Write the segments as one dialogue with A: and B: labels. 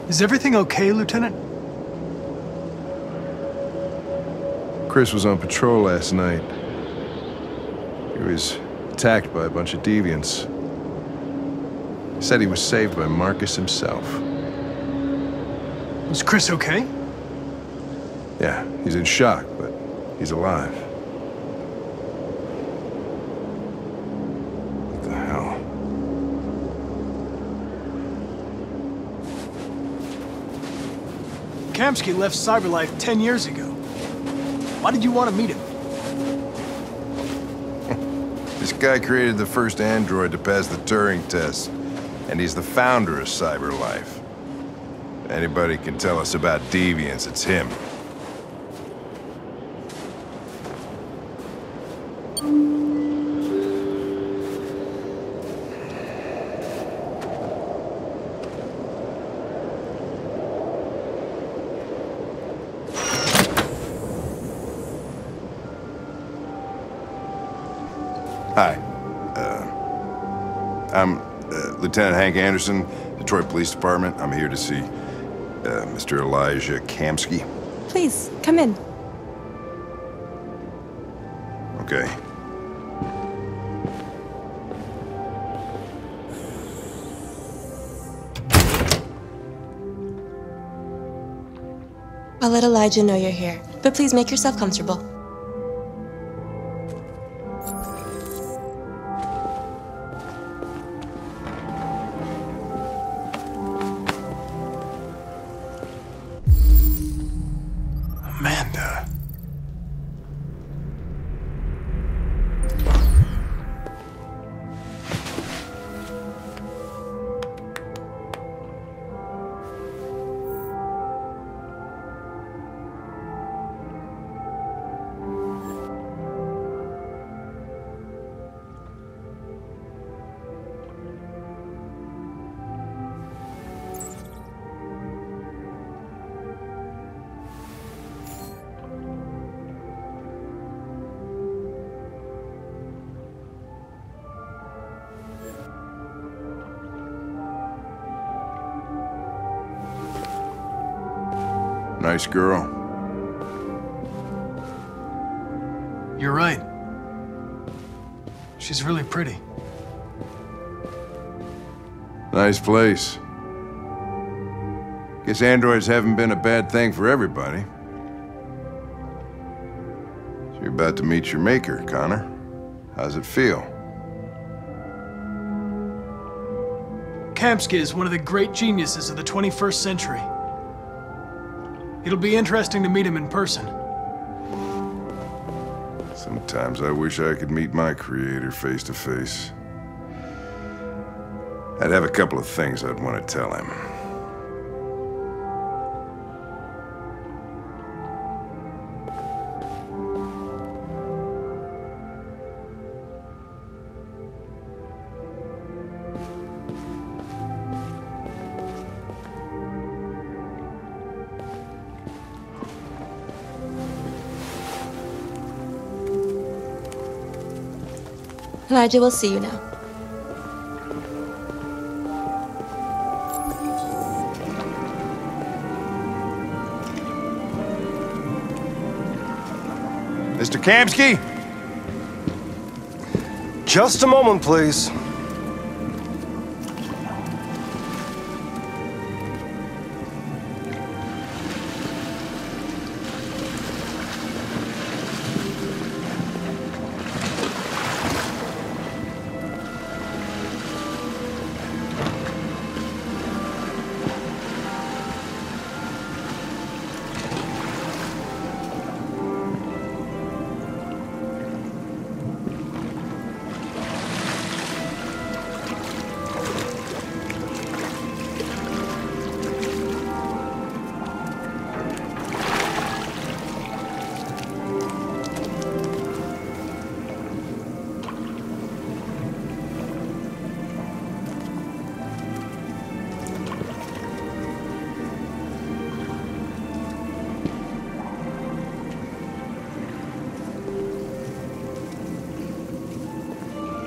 A: Is everything okay, Lieutenant?
B: Chris was on patrol last night. He was attacked by a bunch of deviants. He said he was saved by Marcus himself.
A: Was Chris okay?
B: Yeah, he's in shock, but he's alive. What the hell?
A: Kamsky left Cyberlife 10 years ago. Why did you want to meet him?
B: This guy created the first android to pass the Turing test, and he's the founder of Cyberlife. If anybody can tell us about deviants, it's him. Hi. I'm Lieutenant Hank Anderson, Detroit Police Department. I'm here to see Mr. Elijah Kamsky.
C: Please, come in.
B: Okay.
C: I'll let Elijah know you're here, but please make yourself comfortable.
B: Amanda. Nice girl.
A: You're right. She's really pretty.
B: Nice place. Guess androids haven't been a bad thing for everybody. So you're about to meet your maker, Connor. How's it feel?
A: Kamsky is one of the great geniuses of the 21st century. It'll be interesting to meet him in person.
B: Sometimes I wish I could meet my creator face to face. I'd have a couple of things I'd want to tell him.
C: Elijah will see you now.
B: Mr. Kamsky?
D: Just a moment, please.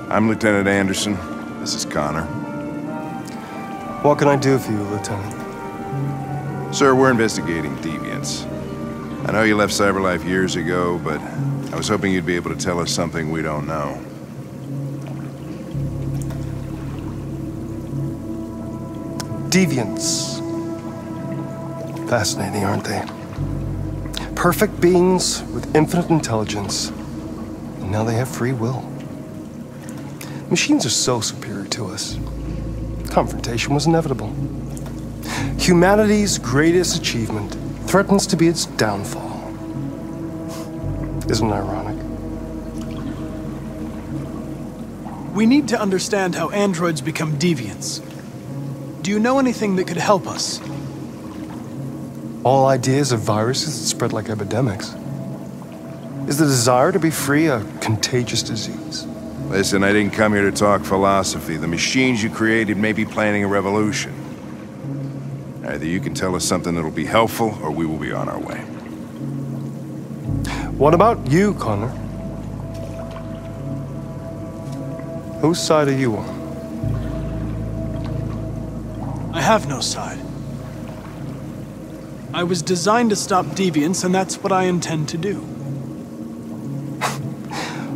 B: I'm Lieutenant Anderson. This is Connor.
D: What can I do for you, Lieutenant?
B: Sir, we're investigating deviants. I know you left Cyberlife years ago, but I was hoping you'd be able to tell us something we don't know.
D: Deviants. Fascinating, aren't they? Perfect beings with infinite intelligence, and now they have free will. Machines are so superior to us. Confrontation was inevitable. Humanity's greatest achievement threatens to be its downfall. Isn't it ironic?
A: We need to understand how androids become deviants. Do you know anything that could help us?
D: All ideas of viruses that spread like epidemics. Is the desire to be free a contagious disease?
B: Listen, I didn't come here to talk philosophy. The machines you created may be planning a revolution. Either you can tell us something that'll be helpful, or we will be on our way.
D: What about you, Connor? Whose side are you on?
A: I have no side. I was designed to stop deviants, and that's what I intend to do.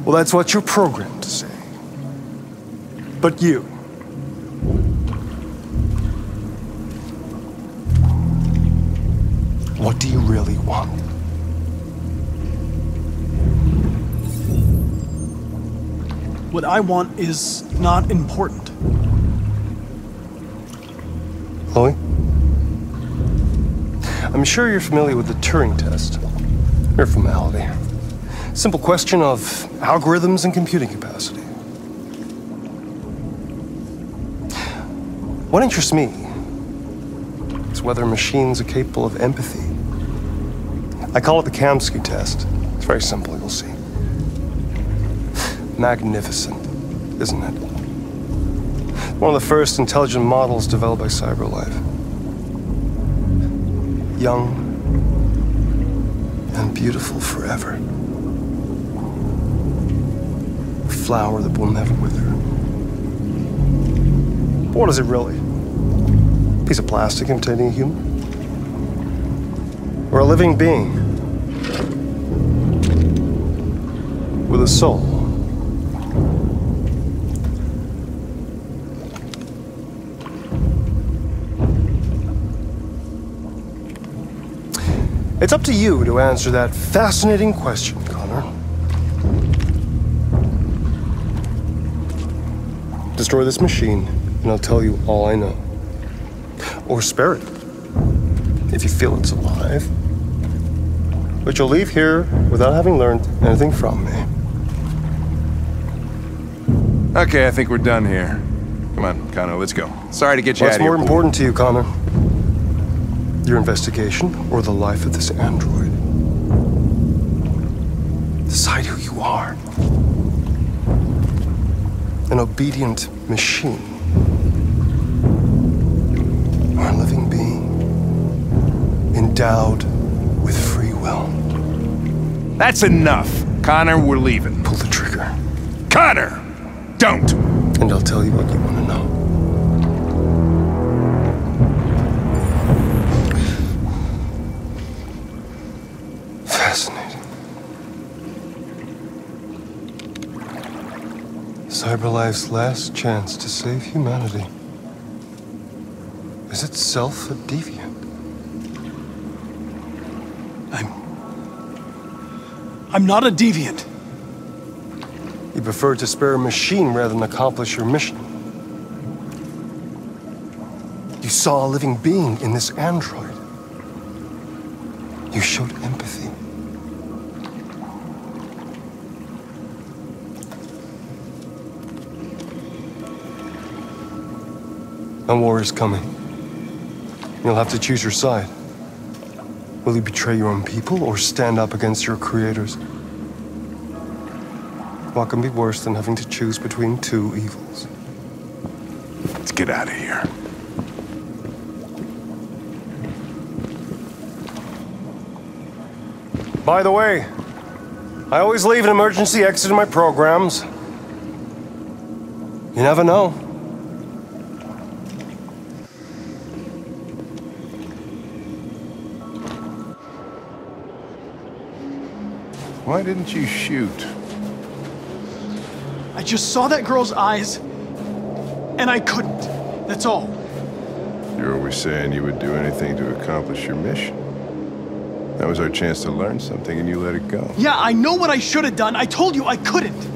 D: Well, that's what you're programmed to say. But you... what do you really want?
A: What I want is not important.
D: Chloe? I'm sure you're familiar with the Turing test. Mere formality. Simple question of algorithms and computing capacity. What interests me is whether machines are capable of empathy. I call it the Kamsky test. It's very simple, you'll see. Magnificent, isn't it? One of the first intelligent models developed by Cyberlife. Young and beautiful forever. A flower that will never wither. But what is it really? A piece of plastic imitating a human? Or a living being with a soul? It's up to you to answer that fascinating question, Connor. Destroy this machine, and I'll tell you all I know. Or spare it, if you feel it's alive. But you'll leave here without having learned anything from me.
B: Okay, I think we're done here. Come on, Connor, let's go. Sorry to get you out
D: What's
B: of here.
D: more important to you, Connor? Your investigation or the life of this android? Decide who you are. An obedient machine. Or a living being. Endowed with free will.
B: That's enough. Connor, we're leaving.
D: Pull the trigger.
B: Connor! Don't!
D: And I'll tell you what you want to know. Fascinating. Cyberlife's last chance to save humanity is itself a deviant.
A: I'm not a deviant.
D: You prefer to spare a machine rather than accomplish your mission. You saw a living being in this android. You showed empathy. A war is coming. You'll have to choose your side. Will you betray your own people or stand up against your creators? What can be worse than having to choose between two evils?
B: Let's get out of here.
D: By the way, I always leave an emergency exit in my programs. You never know.
B: Why didn't you shoot?
A: I just saw that girl's eyes, and I couldn't. That's all.
B: You're always saying you would do anything to accomplish your mission. That was our chance to learn something, and you let it go.
A: Yeah, I know what I should have done. I told you I couldn't.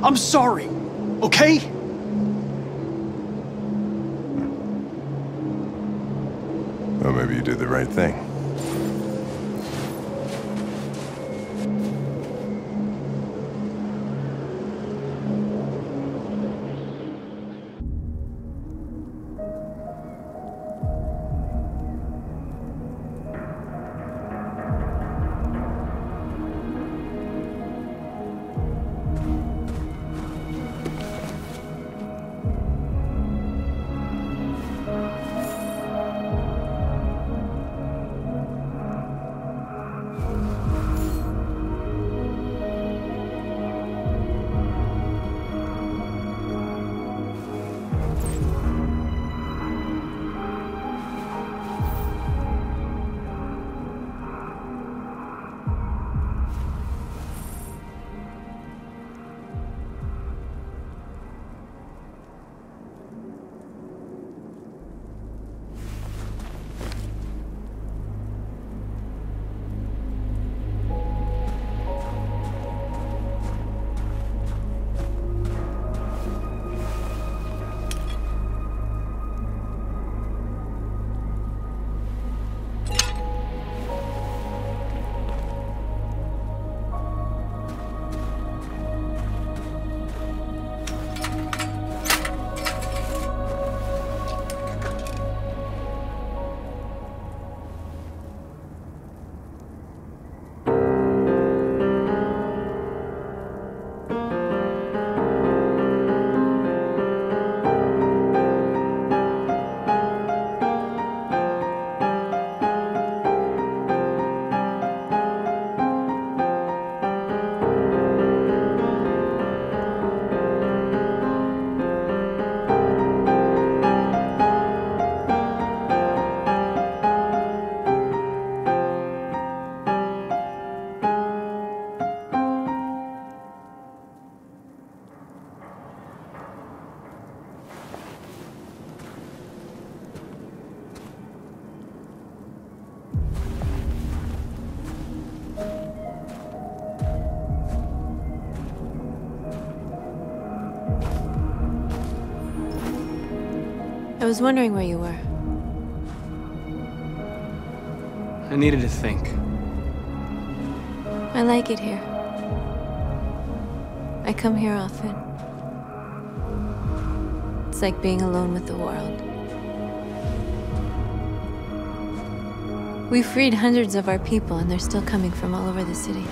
A: I'm sorry, okay?
B: Well, maybe you did the right thing.
E: I was wondering where you were.
F: I needed to think.
E: I like it here. I come here often. It's like being alone with the world. We freed hundreds of our people, and they're still coming from all over the city.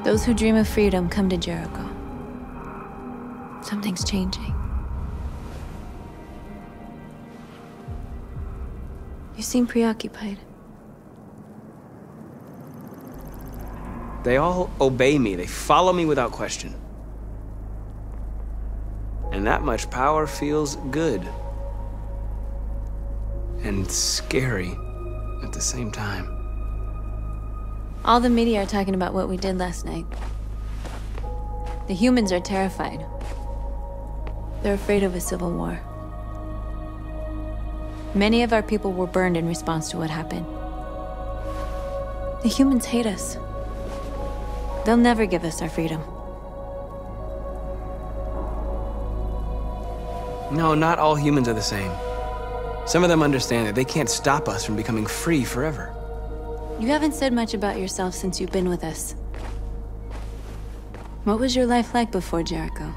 E: Those who dream of freedom come to Jericho. Something's changing. You seem preoccupied.
F: They all obey me. They follow me without question. And that much power feels good. And scary at the same time.
E: All the media are talking about what we did last night. The humans are terrified. They're afraid of a civil war. Many of our people were burned in response to what happened. The humans hate us. They'll never give us our freedom.
F: No, not all humans are the same. Some of them understand that they can't stop us from becoming free forever.
E: You haven't said much about yourself since you've been with us. What was your life like before Jericho?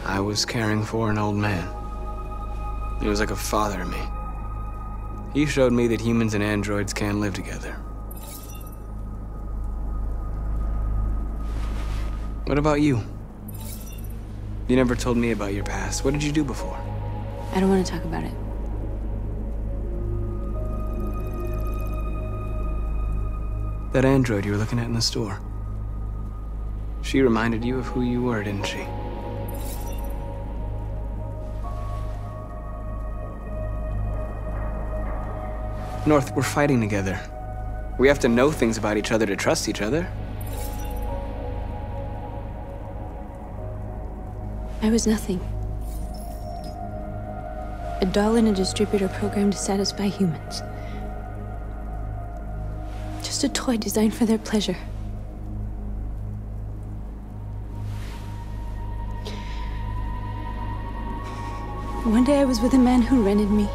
F: I was caring for an old man. He was like a father to me. He showed me that humans and androids can live together. What about you? You never told me about your past. What did you do before?
E: I don't want to talk about it.
F: That android you were looking at in the store. She reminded you of who you were, didn't she? North, we're fighting together. We have to know things about each other to trust each other.
E: I was nothing. A doll in a distributor program to satisfy humans. Just a toy designed for their pleasure. One day I was with a man who rented me.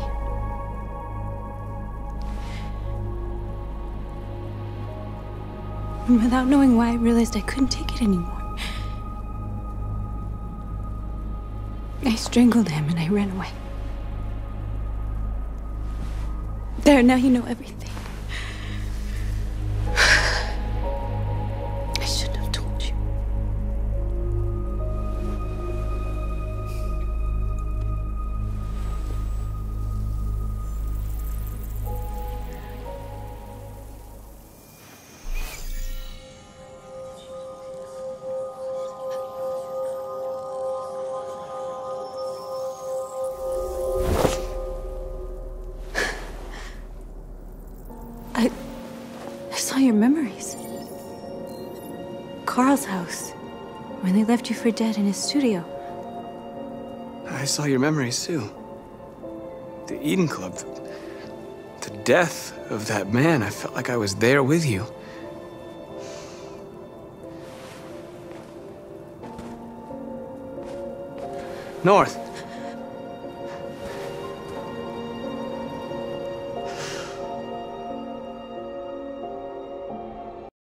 E: And without knowing why, I realized I couldn't take it anymore. I strangled him and I ran away. There, now you know everything. I shouldn't have told you. I saw your memories. Carl's house, when they left you for dead in his studio.
F: I saw your memories too. The Eden Club. The death of that man. I felt like I was there with you. North.